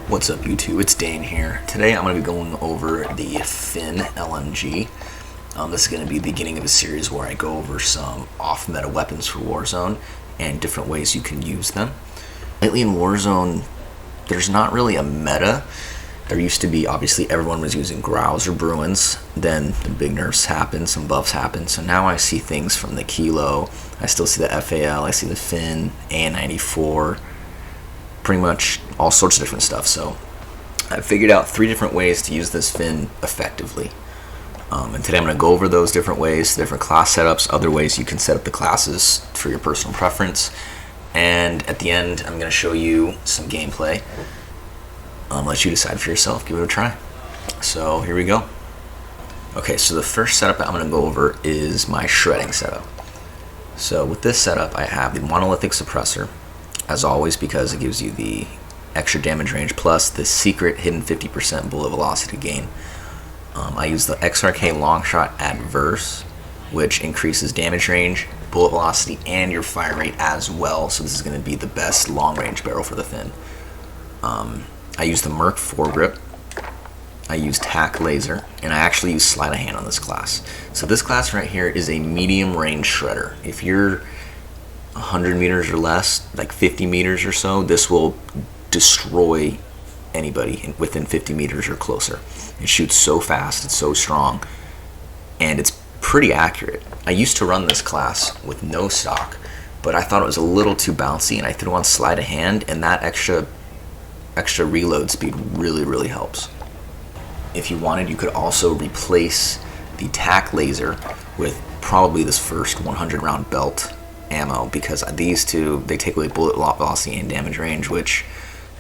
What's up YouTube, it's Dane here. Today I'm going to be going over the FiNN LMG. This is going to be the beginning of a series where I go over some off-meta weapons for Warzone and different ways you can use them. Lately in Warzone, there's not really a meta. There used to be, obviously everyone was using Growls or Bruins, then the big nerfs happened, some buffs happened, so now I see things from the Kilo, I still see the FAL, I see the FiNN, AN94, pretty much all sorts of different stuff. So I figured out 3 different ways to use this FiNN effectively. And today I'm going to go over those different ways, different class setups, other ways you can set up the classes for your personal preference. And at the end, I'm going to show you some gameplay. Let you decide for yourself, give it a try. So here we go. Okay, so the first setup that I'm going to go over is my shredding setup. So with this setup, I have the monolithic suppressor, as always, because it gives you the extra damage range plus the secret hidden 50% bullet velocity gain. I use the XRK Longshot Adverse, which increases damage range, bullet velocity, and your fire rate as well. So this is going to be the best long range barrel for the FiNN. I use the Merc foregrip. I use tack laser, and I actually use sleight of hand on this class. So this class right here is a medium range shredder. If you're 100 meters or less, like 50 meters or so, this will destroy anybody within 50 meters or closer. It shoots so fast, it's so strong, and it's pretty accurate. I used to run this class with no stock, but I thought it was a little too bouncy, and I threw on sleight of hand, and that extra reload speed really helps. If you wanted, you could also replace the tack laser with probably this first 100 round belt ammo, because these two, they take away bullet velocity and damage range, which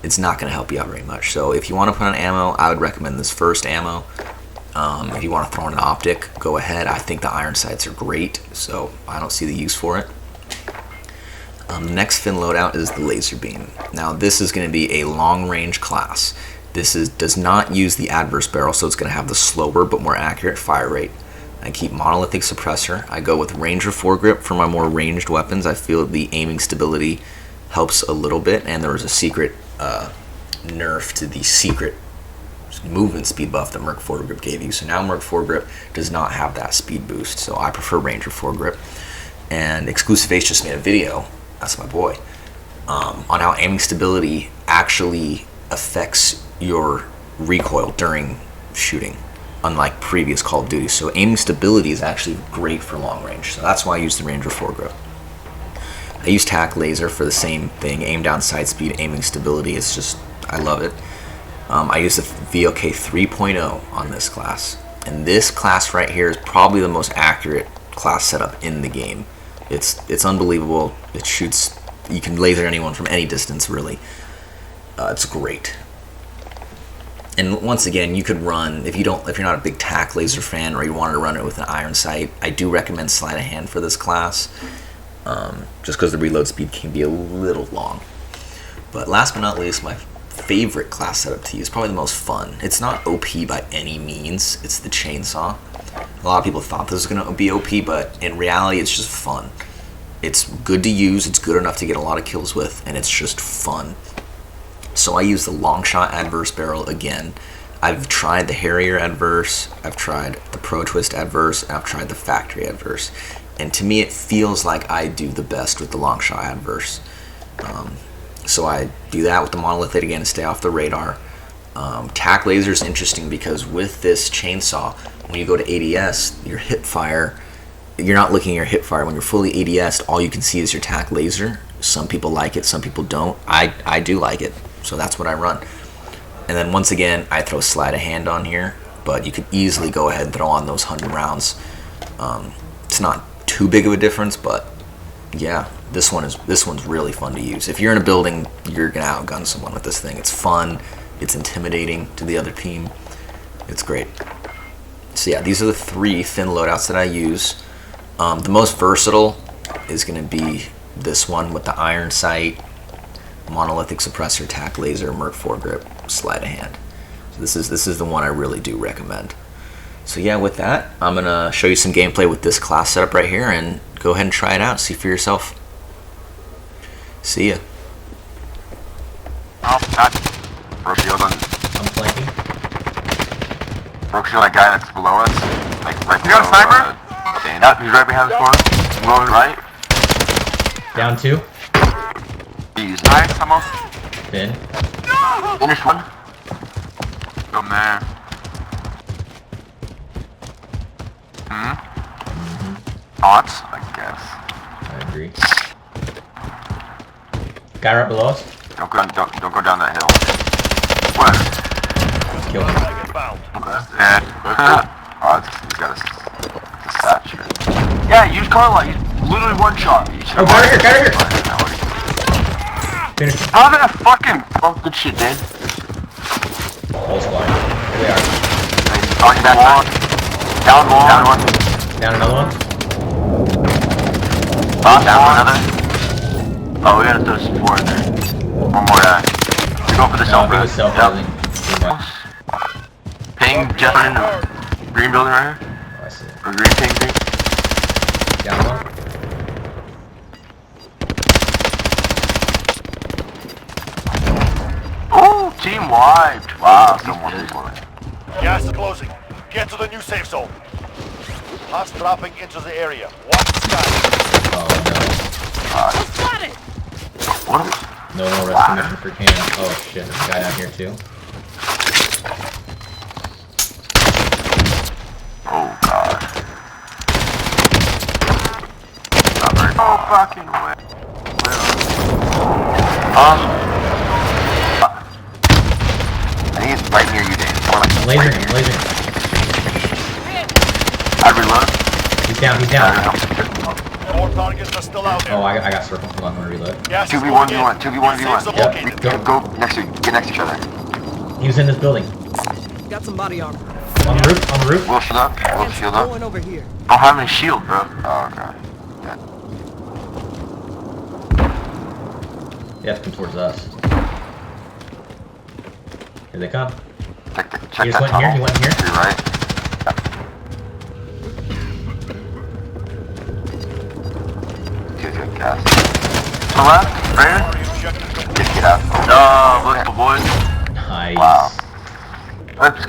it's not going to help you out very much. So if you want to put on ammo, I would recommend this first ammo. If you want to throw in an optic, go ahead. I think the iron sights are great, so I don't see the use for it. The next FiNN loadout is the laser beam. Now this is going to be a long range class. This does not use the adverse barrel, so it's going to have the slower but more accurate fire rate. I keep monolithic suppressor. I go with Ranger foregrip for my more ranged weapons. I feel the aiming stability helps a little bit, and there was a secret nerf to the secret movement speed buff that Merc foregrip gave you. So now Merc foregrip does not have that speed boost, so I prefer Ranger foregrip. And Exclusive Ace just made a video, that's my boy, on how aiming stability actually affects your recoil during shooting, unlike previous Call of Duty. So aiming stability is actually great for long range, so that's why I use the Ranger foregrip. I use tack laser for the same thing, aim down, sight speed, aiming stability. It's just, I love it. I use the VOK 3.0 on this class, and this class right here is probably the most accurate class setup in the game. It's unbelievable. It shoots, you can laser anyone from any distance, really. It's great. And once again, you could run, if you're not a big tack laser fan, or you wanted to run it with an iron sight, I do recommend sleight of hand for this class, just because the reload speed can be a little long. But last but not least, my favorite class setup to use, probably the most fun. It's not OP by any means. It's the chainsaw. A lot of people thought this was going to be OP, but in reality, it's just fun. It's good to use. It's good enough to get a lot of kills with, and it's just fun. So I use the Longshot Adverse barrel again. I've tried the Harrier Adverse, I've tried the Pro Twist Adverse, and I've tried the Factory Adverse. And to me, it feels like I do the best with the Longshot Adverse. So I do that with the monolithic again to stay off the radar. Tack laser is interesting because with this chainsaw, when you go to ADS, your hip fire, you're not looking at your hip fire. When you're fully ADS, all you can see is your tack laser. Some people like it, some people don't. I do like it, so that's what I run. And then once again, I throw sleight of hand on here, but you could easily go ahead and throw on those 100 rounds. It's not too big of a difference, but yeah, this one's really fun to use. If you're in a building, you're gonna outgun someone with this thing. It's fun, it's intimidating to the other team. It's great. So yeah, these are the 3 FiNN loadouts that I use. The most versatile is gonna be this one with the iron sight, monolithic suppressor, tack laser, Merc foregrip, sleight of hand. So this is the one I really do recommend. So yeah, with that, I'm gonna show you some gameplay with this class setup right here, and go ahead and try it out, see for yourself. See ya. Broke shield on. I'm flanking. Broke shield on that guy that's below us. Like right below. You got a sniper? Yep, he's right behind this corner. Moving right. Down 2. He's nice, almost. Finn. Finish one. Go there. Thoughts, I guess. I agree. Guy right below us. Don't go down that hill. What? Kill him. Okay. Yeah. Oh, he's got a statue. Yeah, use Carla. He's literally one shot. Oh, guy right here, Finish him. How did I fucking... Oh, good shit, dude. Whole squad. Here they are. On your back one. Down one. Down one. Down another one. Down another. Oh, we gotta throw some more in there. One more guy. We're going for the self. No, self yep. Ping, Jeff in the green building right here. Oh, I see it. Or green ping, green. Down one. Oh, team wiped. Wow, someone's one. Gas is closing. Get to the new safe zone. Host dropping into the area. Watch the sky. Oh no. What? No more rescue mission for Cam. Oh shit, there's a guy down here too. Oh god. Not very fucking way. I think it's right near you, Dave. More like I'm lasering him, lasering him. I reload. He's down. More targets are still out there. Oh, I got circled. Hold on, I'm gonna reload. Gas is 2v1v1, moving in. 2v1v1. Safe zone Yep. located. Go next to get next to each other. He was in this building. Got some body armor. On the roof. We'll shield up. We'll shield up. Going over here. I don't have any shield, bro. Oh, okay. They have to come towards us. Here they come. Check He just that went here, he went here. To your right. Good gas. To the left, right here. Just get out. No, look, boys. Nice. Wow. Let's go.